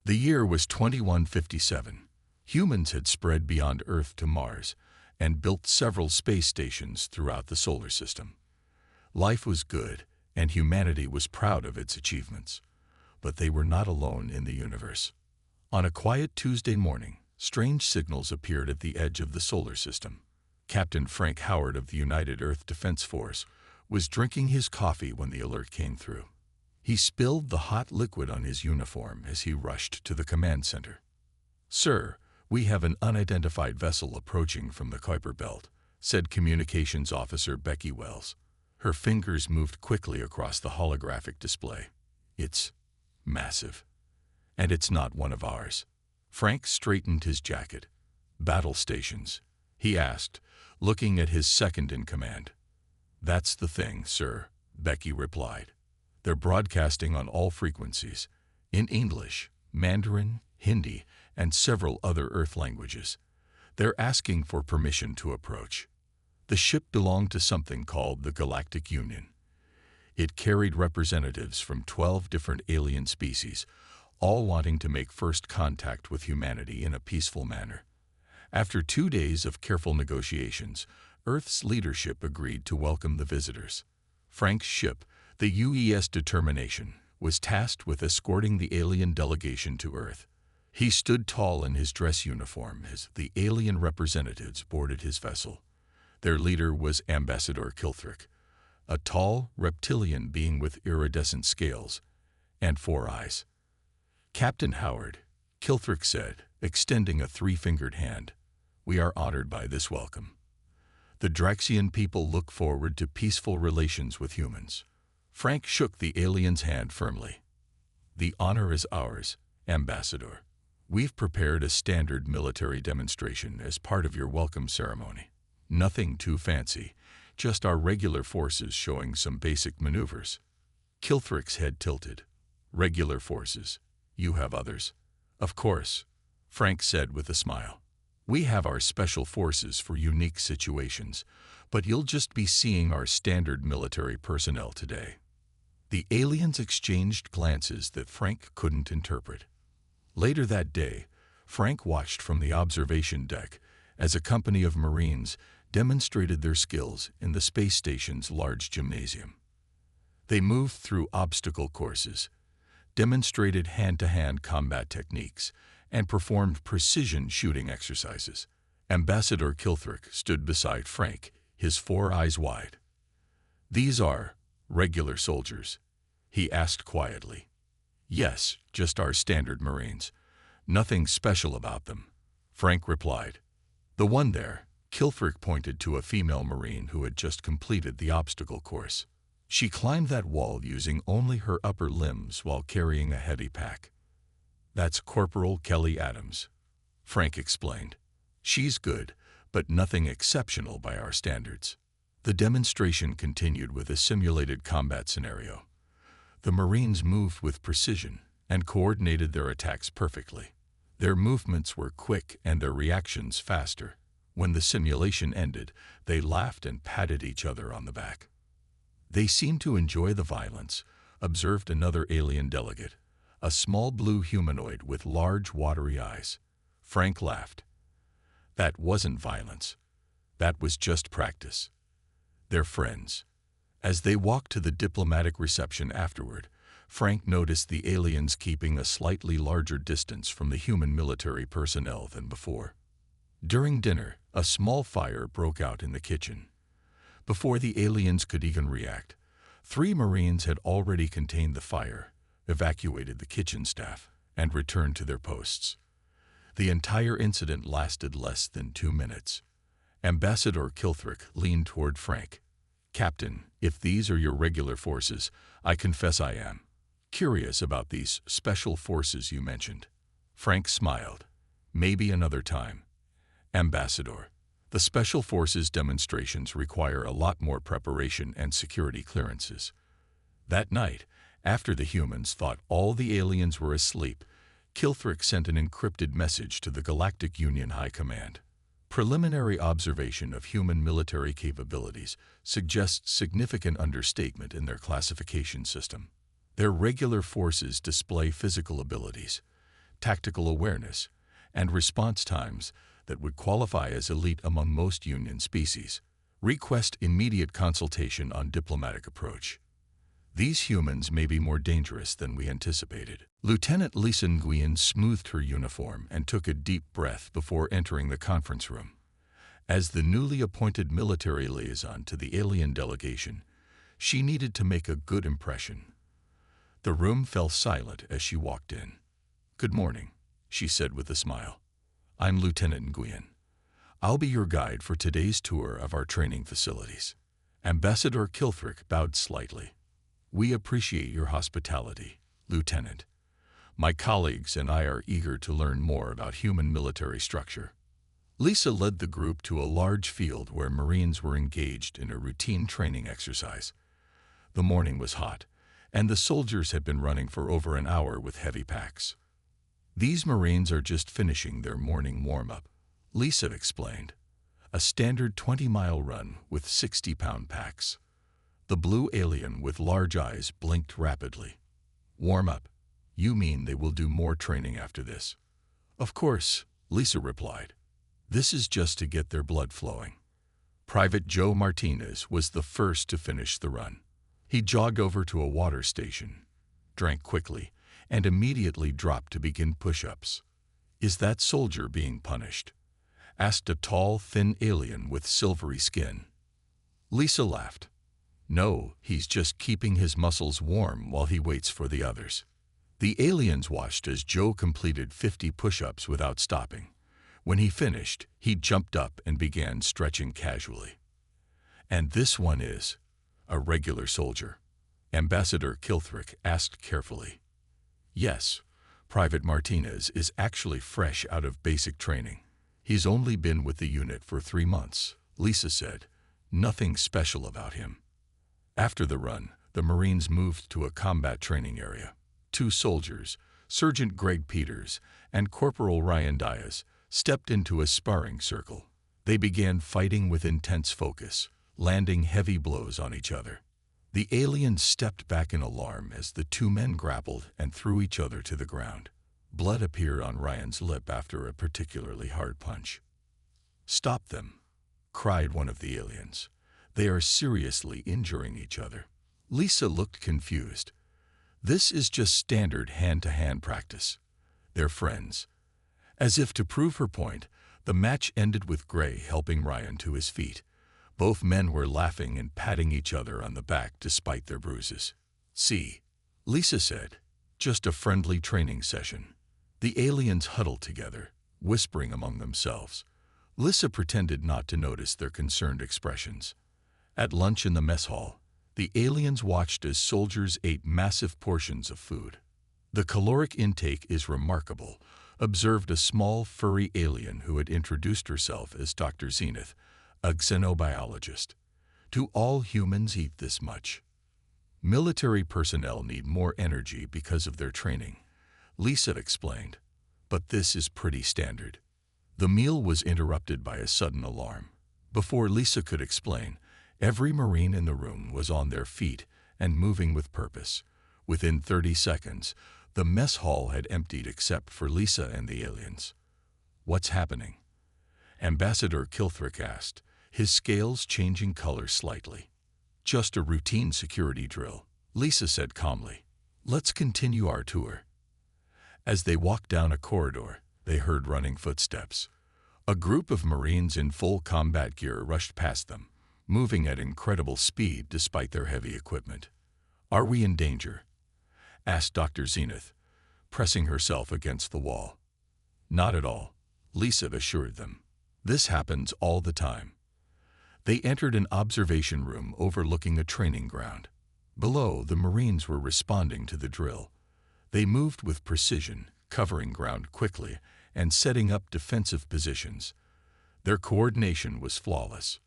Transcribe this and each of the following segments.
The year was 2157. Humans had spread beyond Earth to Mars and built several space stations throughout the solar system. Life was good, and humanity was proud of its achievements. But they were not alone in the universe. On a quiet Tuesday morning, strange signals appeared at the edge of the solar system. Captain Frank Howard of the United Earth Defense Force was drinking his coffee when the alert came through. He spilled the hot liquid on his uniform as he rushed to the command center. "Sir, we have an unidentified vessel approaching from the Kuiper Belt," said Communications Officer Becky Wells. Her fingers moved quickly across the holographic display. "It's massive. And it's not one of ours." Frank straightened his jacket. "Battle stations?" he asked, looking at his second-in-command. "That's the thing, sir," Becky replied. "They're broadcasting on all frequencies, in English, Mandarin, Hindi, and several other Earth languages. They're asking for permission to approach." The ship belonged to something called the Galactic Union. It carried representatives from 12 different alien species, all wanting to make first contact with humanity in a peaceful manner. After 2 days of careful negotiations, Earth's leadership agreed to welcome the visitors. Frank's ship, the UES Determination, was tasked with escorting the alien delegation to Earth. He stood tall in his dress uniform as the alien representatives boarded his vessel. Their leader was Ambassador Kilthrick, a tall, reptilian being with iridescent scales and 4 eyes. "Captain Howard," Kilthrick said, extending a 3-fingered hand, "we are honored by this welcome. The Draxian people look forward to peaceful relations with humans." Frank shook the alien's hand firmly. "The honor is ours, Ambassador. We've prepared a standard military demonstration as part of your welcome ceremony. Nothing too fancy, just our regular forces showing some basic maneuvers." Kilthrick's head tilted. "Regular forces? You have others?" "Of course," Frank said with a smile. "We have our special forces for unique situations, but you'll just be seeing our standard military personnel today." The aliens exchanged glances that Frank couldn't interpret. Later that day, Frank watched from the observation deck as a company of Marines demonstrated their skills in the space station's large gymnasium. They moved through obstacle courses, demonstrated hand-to-hand combat techniques, and performed precision shooting exercises. Ambassador Kilthrick stood beside Frank, his 4 eyes wide. "These are regular soldiers?" he asked quietly. "Yes, just our standard Marines. Nothing special about them," Frank replied. "The one there," Kilthrick pointed to a female Marine who had just completed the obstacle course. "She climbed that wall using only her upper limbs while carrying a heavy pack." "That's Corporal Kelly Adams," Frank explained. "She's good, but nothing exceptional by our standards." The demonstration continued with a simulated combat scenario. The Marines moved with precision and coordinated their attacks perfectly. Their movements were quick and their reactions faster. When the simulation ended, they laughed and patted each other on the back. "They seem to enjoy the violence," observed another alien delegate, a small blue humanoid with large watery eyes. Frank laughed. "That wasn't violence. That was just practice. They're friends." As they walked to the diplomatic reception afterward, Frank noticed the aliens keeping a slightly larger distance from the human military personnel than before. During dinner, a small fire broke out in the kitchen. Before the aliens could even react, 3 Marines had already contained the fire, evacuated the kitchen staff, and returned to their posts. The entire incident lasted less than 2 minutes. Ambassador Kilthrick leaned toward Frank. "Captain, if these are your regular forces, I confess I am curious about these special forces you mentioned." Frank smiled. "Maybe another time, Ambassador. The Special Forces demonstrations require a lot more preparation and security clearances." That night, after the humans thought all the aliens were asleep, Kilthrick sent an encrypted message to the Galactic Union High Command. Preliminary observation of human military capabilities suggests significant understatement in their classification system. Their regular forces display physical abilities, tactical awareness, and response times that would qualify as elite among most Union species. Request immediate consultation on diplomatic approach. These humans may be more dangerous than we anticipated. Lieutenant Lisa Nguyen smoothed her uniform and took a deep breath before entering the conference room. As the newly appointed military liaison to the alien delegation, she needed to make a good impression. The room fell silent as she walked in. "Good morning," she said with a smile. "I'm Lieutenant Nguyen. I'll be your guide for today's tour of our training facilities." Ambassador Kilthrick bowed slightly. "We appreciate your hospitality, Lieutenant. My colleagues and I are eager to learn more about human military structure." Lisa led the group to a large field where Marines were engaged in a routine training exercise. The morning was hot, and the soldiers had been running for over an hour with heavy packs. "These Marines are just finishing their morning warm-up," Lisa explained. "A standard 20-mile run with 60-pound packs." The blue alien with large eyes blinked rapidly. "Warm up? You mean they will do more training after this?" "Of course," Lisa replied. "This is just to get their blood flowing." Private Joe Martinez was the first to finish the run. He jogged over to a water station, drank quickly, and immediately dropped to begin push-ups. "Is that soldier being punished?" asked a tall, thin alien with silvery skin. Lisa laughed. "No, he's just keeping his muscles warm while he waits for the others." The aliens watched as Joe completed 50 push-ups without stopping. When he finished, he jumped up and began stretching casually. "And this one is a regular soldier?" Ambassador Kilthrick asked carefully. "Yes, Private Martinez is actually fresh out of basic training. He's only been with the unit for 3 months, Lisa said. "Nothing special about him." After the run, the Marines moved to a combat training area. 2 soldiers, Sergeant Greg Peters and Corporal Ryan Diaz, stepped into a sparring circle. They began fighting with intense focus, landing heavy blows on each other. The aliens stepped back in alarm as the 2 men grappled and threw each other to the ground. Blood appeared on Ryan's lip after a particularly hard punch. "Stop them," cried one of the aliens. "They are seriously injuring each other." Lisa looked confused. "This is just standard hand-to-hand practice. They're friends." As if to prove her point, the match ended with Gray helping Ryan to his feet. Both men were laughing and patting each other on the back despite their bruises. "See," Lisa said, "just a friendly training session." The aliens huddled together, whispering among themselves. Lisa pretended not to notice their concerned expressions. At lunch in the mess hall, the aliens watched as soldiers ate massive portions of food. "The caloric intake is remarkable," observed a small, furry alien who had introduced herself as Dr. Zenith, a xenobiologist. "Do all humans eat this much?" "Military personnel need more energy because of their training," Lisa explained. "But this is pretty standard." The meal was interrupted by a sudden alarm. Before Lisa could explain, every Marine in the room was on their feet and moving with purpose. Within 30 seconds, the mess hall had emptied except for Lisa and the aliens. "What's happening?" Ambassador Kilthrick asked, his scales changing color slightly. "Just a routine security drill," Lisa said calmly. "Let's continue our tour." As they walked down a corridor, they heard running footsteps. A group of Marines in full combat gear rushed past them, moving at incredible speed despite their heavy equipment. "Are we in danger?" asked Dr. Zenith, pressing herself against the wall. "Not at all," Lisa assured them. "This happens all the time." They entered an observation room overlooking a training ground. Below, the Marines were responding to the drill. They moved with precision, covering ground quickly and setting up defensive positions. Their coordination was flawless.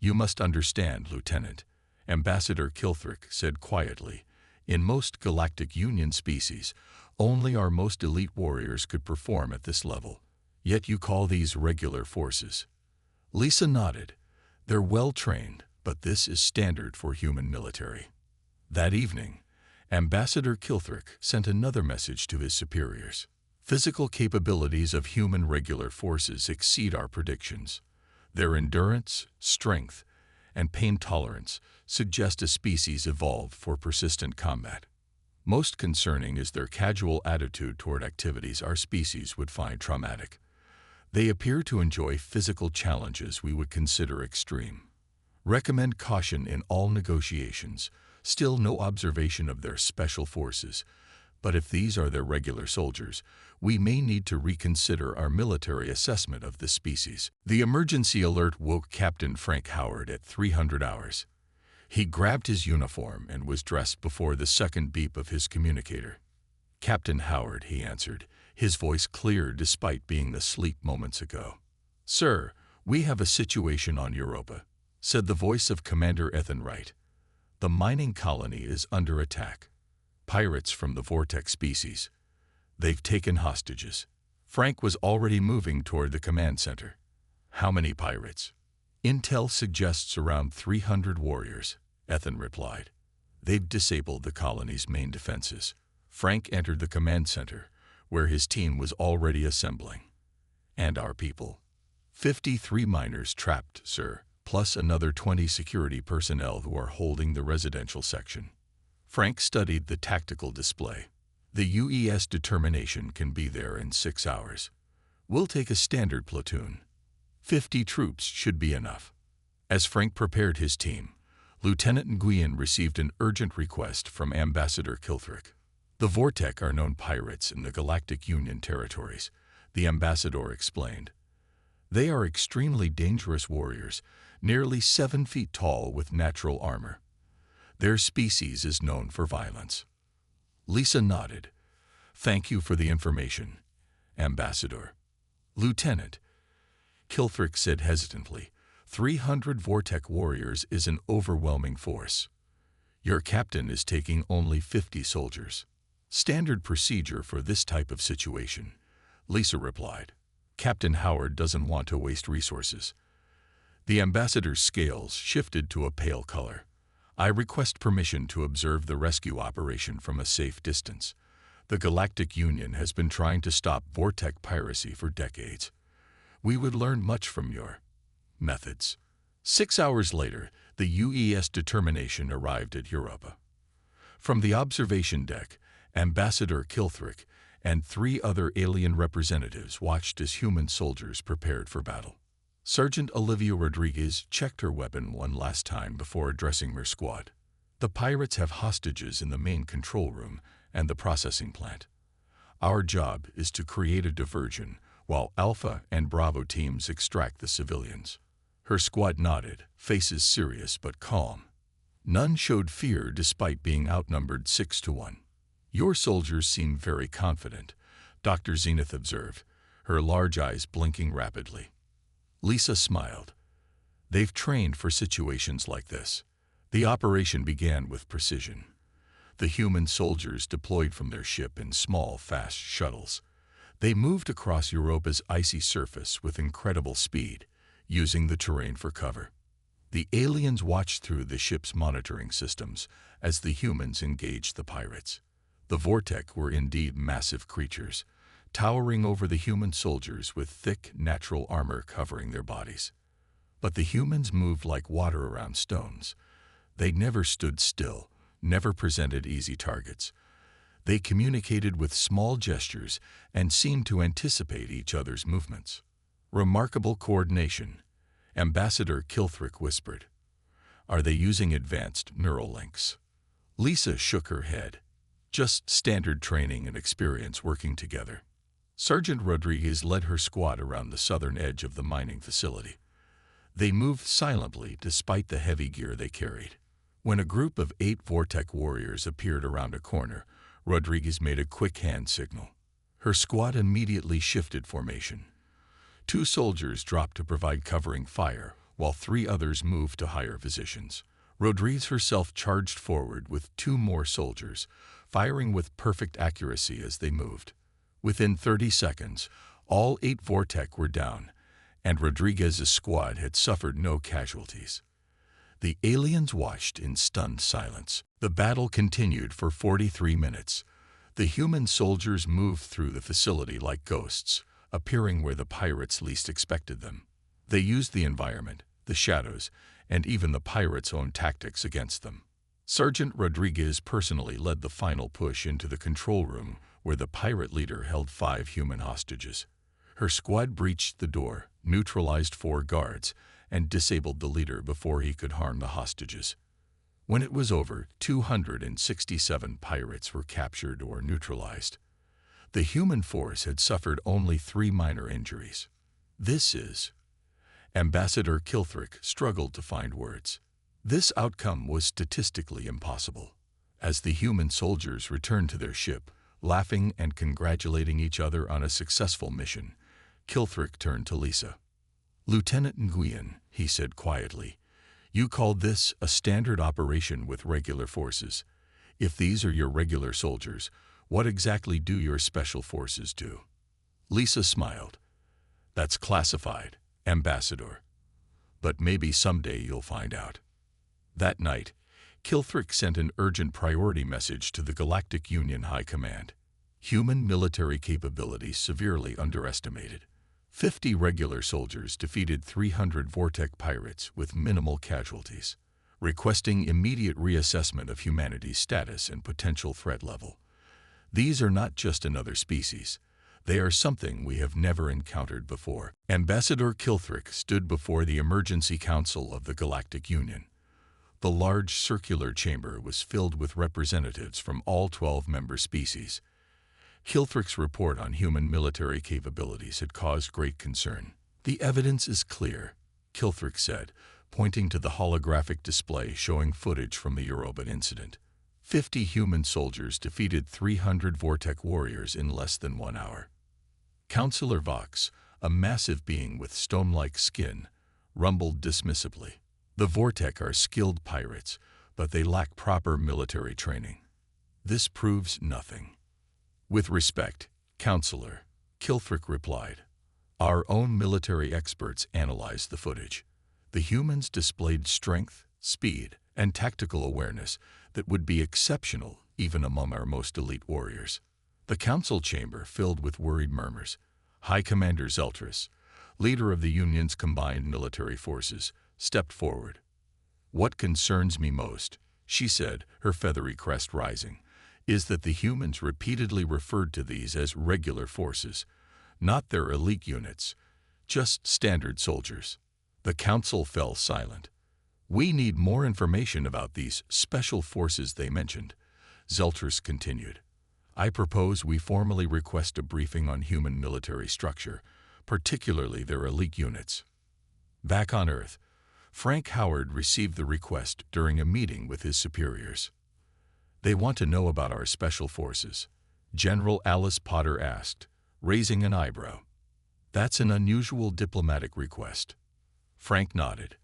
"You must understand, Lieutenant," Ambassador Kilthrick said quietly. "In most Galactic Union species, only our most elite warriors could perform at this level. Yet you call these regular forces." Lisa nodded. "They're well-trained, but this is standard for human military." That evening, Ambassador Kilthrick sent another message to his superiors. Physical capabilities of human regular forces exceed our predictions. Their endurance, strength, and pain tolerance suggest a species evolved for persistent combat. Most concerning is their casual attitude toward activities our species would find traumatic. They appear to enjoy physical challenges we would consider extreme. Recommend caution in all negotiations. Still no observation of their special forces, but if these are their regular soldiers, we may need to reconsider our military assessment of this species. The emergency alert woke Captain Frank Howard at 300 hours. He grabbed his uniform and was dressed before the second beep of his communicator. "Captain Howard," he answered, his voice clear despite being asleep moments ago. "Sir, we have a situation on Europa," said the voice of Commander Ethan Wright. "The mining colony is under attack. Pirates from the Vortex species. They've taken hostages." Frank was already moving toward the command center. "How many pirates?" "Intel suggests around 300 warriors," Ethan replied. "They've disabled the colony's main defenses." Frank entered the command center, where his team was already assembling. "And our people?" 53 miners trapped, sir, plus another 20 security personnel who are holding the residential section." Frank studied the tactical display. "The UES determination can be there in 6 hours. We'll take a standard platoon. 50 troops should be enough." As Frank prepared his team, Lieutenant Nguyen received an urgent request from Ambassador Kilthrick. "The Vortec are known pirates in the Galactic Union territories," the ambassador explained. "They are extremely dangerous warriors, nearly 7 feet tall with natural armor. Their species is known for violence." Lisa nodded. "Thank you for the information, Ambassador." "Lieutenant," Kilthrick said hesitantly, 300 Vortec warriors is an overwhelming force. Your captain is taking only 50 soldiers. Standard procedure for this type of situation," Lisa replied. "Captain Howard doesn't want to waste resources." The ambassador's scales shifted to a pale color. "I request permission to observe the rescue operation from a safe distance. The Galactic Union has been trying to stop Vortec piracy for decades. We would learn much from your methods." 6 hours later, the UES determination arrived at Europa. From the observation deck, Ambassador Kilthrick and 3 other alien representatives watched as human soldiers prepared for battle. Sergeant Olivia Rodriguez checked her weapon one last time before addressing her squad. "The pirates have hostages in the main control room and the processing plant. Our job is to create a diversion while Alpha and Bravo teams extract the civilians." Her squad nodded, faces serious but calm. None showed fear despite being outnumbered 6-1. "Your soldiers seem very confident," Dr. Zenith observed, her large eyes blinking rapidly. Lisa smiled. "They've trained for situations like this." The operation began with precision. The human soldiers deployed from their ship in small, fast shuttles. They moved across Europa's icy surface with incredible speed, using the terrain for cover. The aliens watched through the ship's monitoring systems as the humans engaged the pirates. The Vortec were indeed massive creatures, towering over the human soldiers with thick, natural armor covering their bodies. But the humans moved like water around stones. They never stood still, never presented easy targets. They communicated with small gestures and seemed to anticipate each other's movements. "Remarkable coordination," Ambassador Kilthrick whispered. "Are they using advanced neural links?" Lisa shook her head. "Just standard training and experience working together." Sergeant Rodriguez led her squad around the southern edge of the mining facility. They moved silently despite the heavy gear they carried. When a group of 8 Vortec warriors appeared around a corner, Rodriguez made a quick hand signal. Her squad immediately shifted formation. 2 soldiers dropped to provide covering fire, while 3 others moved to higher positions. Rodriguez herself charged forward with 2 more soldiers, firing with perfect accuracy as they moved. Within 30 seconds, all 8 Vortec were down, and Rodriguez's squad had suffered no casualties. The aliens watched in stunned silence. The battle continued for 43 minutes. The human soldiers moved through the facility like ghosts, appearing where the pirates least expected them. They used the environment, the shadows, and even the pirates' own tactics against them. Sergeant Rodriguez personally led the final push into the control room where the pirate leader held 5 human hostages. Her squad breached the door, neutralized 4 guards, and disabled the leader before he could harm the hostages. When it was over, 267 pirates were captured or neutralized. The human force had suffered only 3 minor injuries. This is... Ambassador Kilthrick struggled to find words. This outcome was statistically impossible. As the human soldiers returned to their ship, laughing and congratulating each other on a successful mission, Kilthrick turned to Lisa. "Lieutenant Nguyen," he said quietly, "you called this a standard operation with regular forces. If these are your regular soldiers, what exactly do your special forces do?" Lisa smiled. "That's classified, Ambassador. But maybe someday you'll find out." That night, Kilthrick sent an urgent priority message to the Galactic Union High Command. Human military capabilities severely underestimated. 50 regular soldiers defeated 300 Vortec pirates with minimal casualties, requesting immediate reassessment of humanity's status and potential threat level. These are not just another species. They are something we have never encountered before. Ambassador Kilthrick stood before the Emergency Council of the Galactic Union. The large circular chamber was filled with representatives from all 12 member species. Kilthrick's report on human military capabilities had caused great concern. "The evidence is clear," Kilthrick said, pointing to the holographic display showing footage from the Yoruba incident. 50 human soldiers defeated 300 Vortec warriors in less than 1 hour. Councillor Vox, a massive being with stone-like skin, rumbled dismissively. "The Vortec are skilled pirates, but they lack proper military training. This proves nothing." "With respect, Councillor," Kilthrick replied. "Our own military experts analyzed the footage. The humans displayed strength, speed, and tactical awareness that would be exceptional even among our most elite warriors." The council chamber filled with worried murmurs. High Commander Zeltris, leader of the Union's combined military forces, stepped forward. "What concerns me most," she said, her feathery crest rising, "is that the humans repeatedly referred to these as regular forces, not their elite units, just standard soldiers." The council fell silent. "We need more information about these special forces they mentioned," Zeltris continued. "I propose we formally request a briefing on human military structure, particularly their elite units." Back on Earth, Frank Howard received the request during a meeting with his superiors. "They want to know about our special forces," General Alice Potter asked, raising an eyebrow. "That's an unusual diplomatic request." Frank nodded.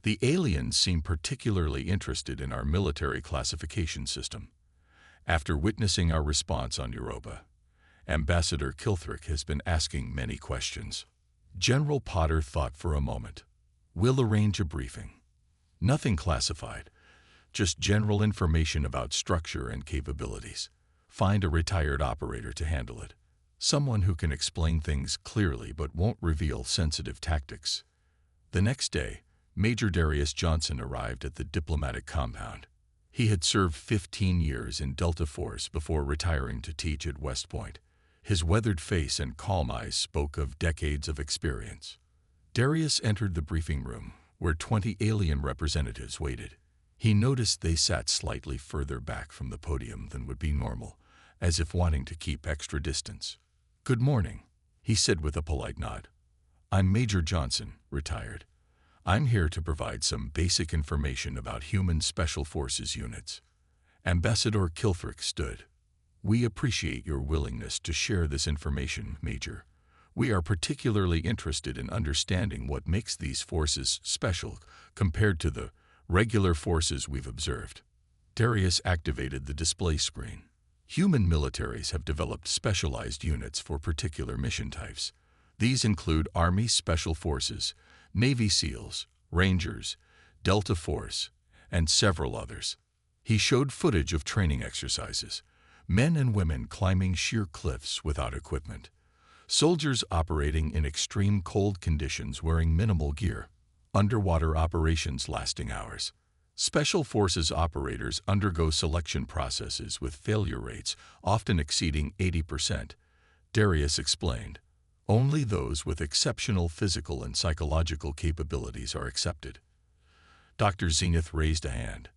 "The aliens seem particularly interested in our military classification system. After witnessing our response on Europa, Ambassador Kilthrick has been asking many questions." General Potter thought for a moment. "We'll arrange a briefing. Nothing classified, just general information about structure and capabilities. Find a retired operator to handle it. Someone who can explain things clearly but won't reveal sensitive tactics." The next day, Major Darius Johnson arrived at the diplomatic compound. He had served 15 years in Delta Force before retiring to teach at West Point. His weathered face and calm eyes spoke of decades of experience. Darius entered the briefing room, where 20 alien representatives waited. He noticed they sat slightly further back from the podium than would be normal, as if wanting to keep extra distance. "Good morning," he said with a polite nod. "I'm Major Johnson, retired. I'm here to provide some basic information about human special forces units." Ambassador Kilthrick stood. "We appreciate your willingness to share this information, Major. We are particularly interested in understanding what makes these forces special compared to the regular forces we've observed." Darius activated the display screen. Human militaries have developed specialized units for particular mission types. These include Army Special Forces, Navy SEALs, Rangers, Delta Force, and several others. He showed footage of training exercises, Men and women climbing sheer cliffs without equipment. Soldiers operating in extreme cold conditions wearing minimal gear. Underwater operations lasting hours. Special Forces operators undergo selection processes with failure rates often exceeding 80%. Darius explained, only those with exceptional physical and psychological capabilities are accepted. Dr. Zenith raised a hand.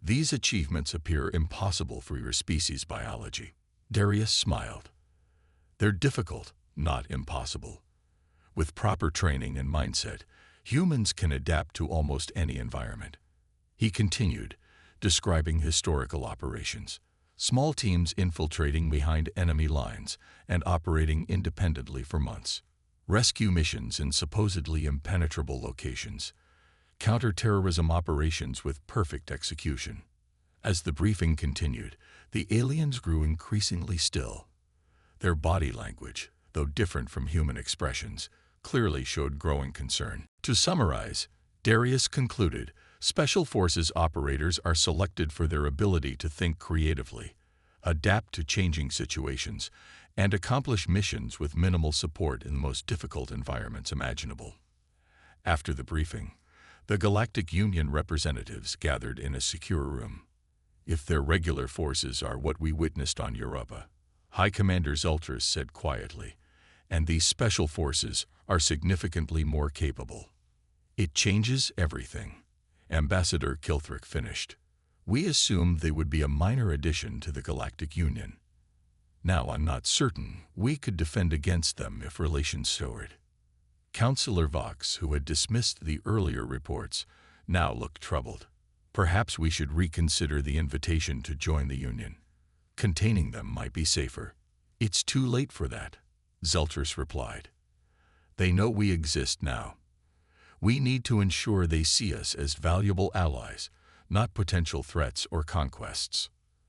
These achievements appear impossible for your species' biology. Darius smiled. They're difficult, not impossible. With proper training and mindset, humans can adapt to almost any environment. He continued, describing historical operations. Small teams infiltrating behind enemy lines and operating independently for months. Rescue missions in supposedly impenetrable locations. Counter-terrorism operations with perfect execution. As the briefing continued, the aliens grew increasingly still. Their body language, though different from human expressions, clearly showed growing concern. To summarize, Darius concluded, Special Forces operators are selected for their ability to think creatively, adapt to changing situations, and accomplish missions with minimal support in the most difficult environments imaginable. After the briefing, the Galactic Union representatives gathered in a secure room. If their regular forces are what we witnessed on Europa, High Commander Zultras said quietly, and these special forces are significantly more capable. It changes everything. Ambassador Kilthrick finished. We assumed they would be a minor addition to the Galactic Union. Now I'm not certain we could defend against them if relations soured. Councillor Vox, who had dismissed the earlier reports, now looked troubled. Perhaps we should reconsider the invitation to join the Union. Containing them might be safer. It's too late for that, Zultras replied. They know we exist now. We need to ensure they see us as valuable allies, not potential threats or conquests.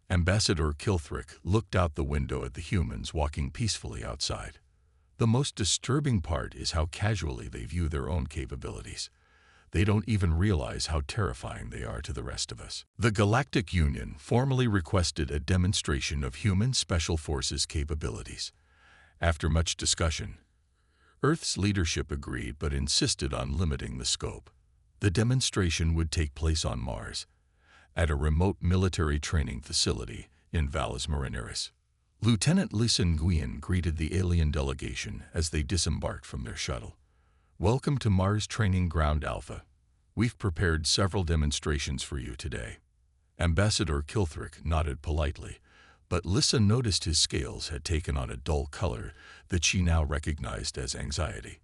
Ambassador Kilthrick looked out the window at the humans walking peacefully outside. The most disturbing part is how casually they view their own capabilities. They don't even realize how terrifying they are to the rest of us. The Galactic Union formally requested a demonstration of human Special Forces capabilities. After much discussion, Earth's leadership agreed but insisted on limiting the scope. The demonstration would take place on Mars, at a remote military training facility in Valles Marineris. Lieutenant Lisa Nguyen greeted the alien delegation as they disembarked from their shuttle. Welcome to Mars Training Ground Alpha. We've prepared several demonstrations for you today. Ambassador Kilthrick nodded politely, but Lissa noticed his scales had taken on a dull color that she now recognized as anxiety.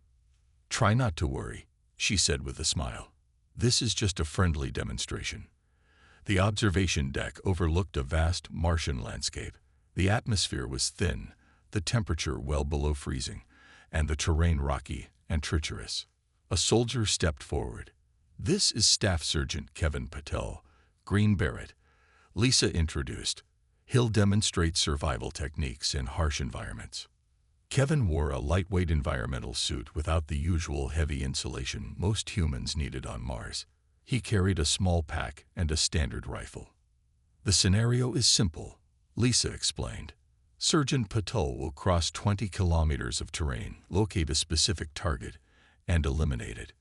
Try not to worry, she said with a smile. This is just a friendly demonstration. The observation deck overlooked a vast Martian landscape. The atmosphere was thin, the temperature well below freezing, and the terrain rocky and treacherous. A soldier stepped forward. This is Staff Sergeant Kevin Patel, Green Beret, Lisa introduced. He'll demonstrate survival techniques in harsh environments. Kevin wore a lightweight environmental suit without the usual heavy insulation most humans needed on Mars. He carried a small pack and a standard rifle. The scenario is simple, Lisa explained. Sergeant Patel will cross 20 kilometers of terrain, locate a specific target, and eliminate it.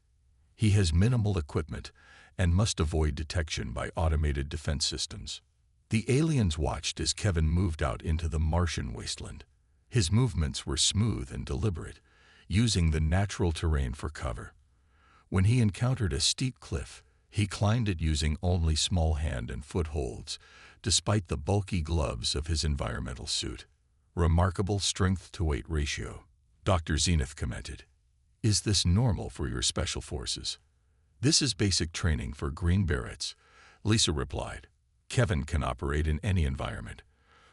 He has minimal equipment and must avoid detection by automated defense systems. The aliens watched as Kevin moved out into the Martian wasteland. His movements were smooth and deliberate, using the natural terrain for cover. When he encountered a steep cliff, he climbed it using only small hand and foot holds, despite the bulky gloves of his environmental suit. Remarkable strength-to-weight ratio, Dr. Zenith commented. Is this normal for your special forces? This is basic training for Green Berets, Lisa replied. Kevin can operate in any environment,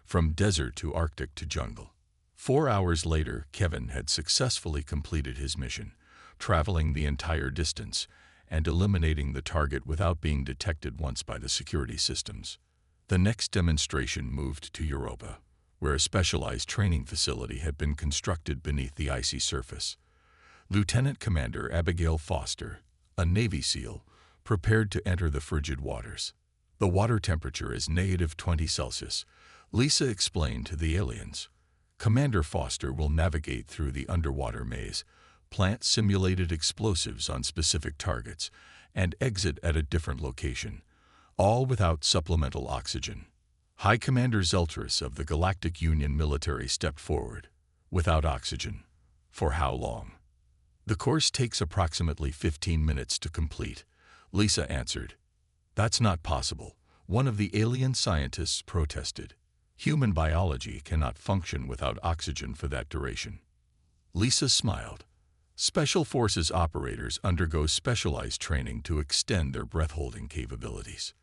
from desert to Arctic to jungle. 4 hours later, Kevin had successfully completed his mission, traveling the entire distance and eliminating the target without being detected once by the security systems. The next demonstration moved to Europa, where a specialized training facility had been constructed beneath the icy surface. Lieutenant Commander Abigail Foster, a Navy SEAL, prepared to enter the frigid waters. The water temperature is -20 Celsius, Lisa explained to the aliens. Commander Foster will navigate through the underwater maze, plant simulated explosives on specific targets, and exit at a different location, all without supplemental oxygen. High Commander Zeltris of the Galactic Union military stepped forward. Without oxygen. For how long? The course takes approximately 15 minutes to complete, Lisa answered. That's not possible, one of the alien scientists protested. Human biology cannot function without oxygen for that duration. Lisa smiled. Special Forces operators undergo specialized training to extend their breath-holding capabilities.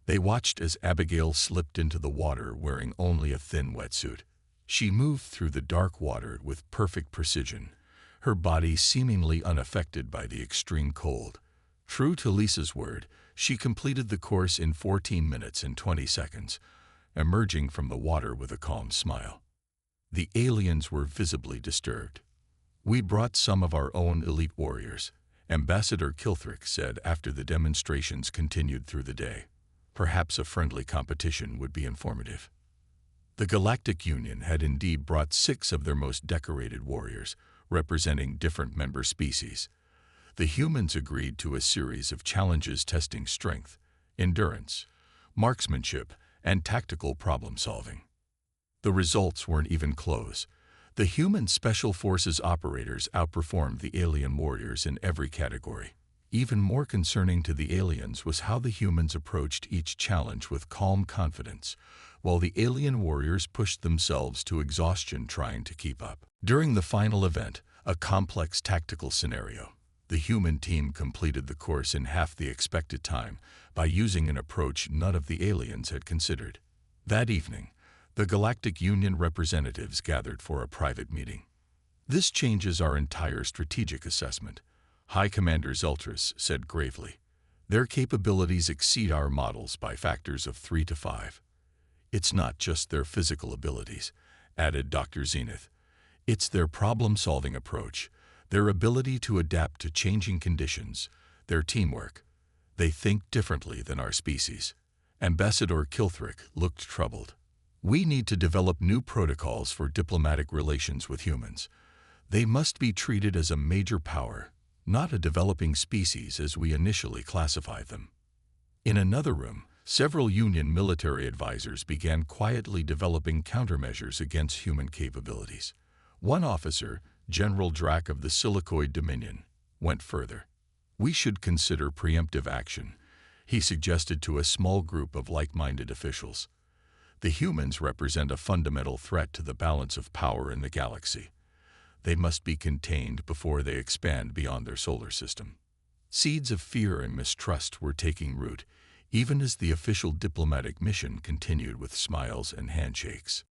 They watched as Abigail slipped into the water wearing only a thin wetsuit. She moved through the dark water with perfect precision, her body seemingly unaffected by the extreme cold. True to Lisa's word, she completed the course in 14 minutes and 20 seconds, emerging from the water with a calm smile. The aliens were visibly disturbed. We brought some of our own elite warriors, Ambassador Kilthrick said after the demonstrations continued through the day. Perhaps a friendly competition would be informative. The Galactic Union had indeed brought 6 of their most decorated warriors, representing different member species. The humans agreed to a series of challenges testing strength, endurance, marksmanship, and tactical problem-solving. The results weren't even close. The human Special Forces operators outperformed the alien warriors in every category. Even more concerning to the aliens was how the humans approached each challenge with calm confidence, while the alien warriors pushed themselves to exhaustion trying to keep up. During the final event, a complex tactical scenario, the human team completed the course in half the expected time by using an approach none of the aliens had considered. That evening, the Galactic Union representatives gathered for a private meeting. This changes our entire strategic assessment, High Commander Zeltris said gravely. Their capabilities exceed our models by factors of 3 to 5. It's not just their physical abilities, added Dr. Zenith. It's their problem-solving approach, their ability to adapt to changing conditions, their teamwork. They think differently than our species. Ambassador Kilthrick looked troubled. We need to develop new protocols for diplomatic relations with humans. They must be treated as a major power, not a developing species as we initially classified them. In another room, several Union military advisors began quietly developing countermeasures against human capabilities. One officer, General Drac of the Silicoid Dominion, went further. We should consider preemptive action, he suggested to a small group of like-minded officials. The humans represent a fundamental threat to the balance of power in the galaxy. They must be contained before they expand beyond their solar system. Seeds of fear and mistrust were taking root, even as the official diplomatic mission continued with smiles and handshakes.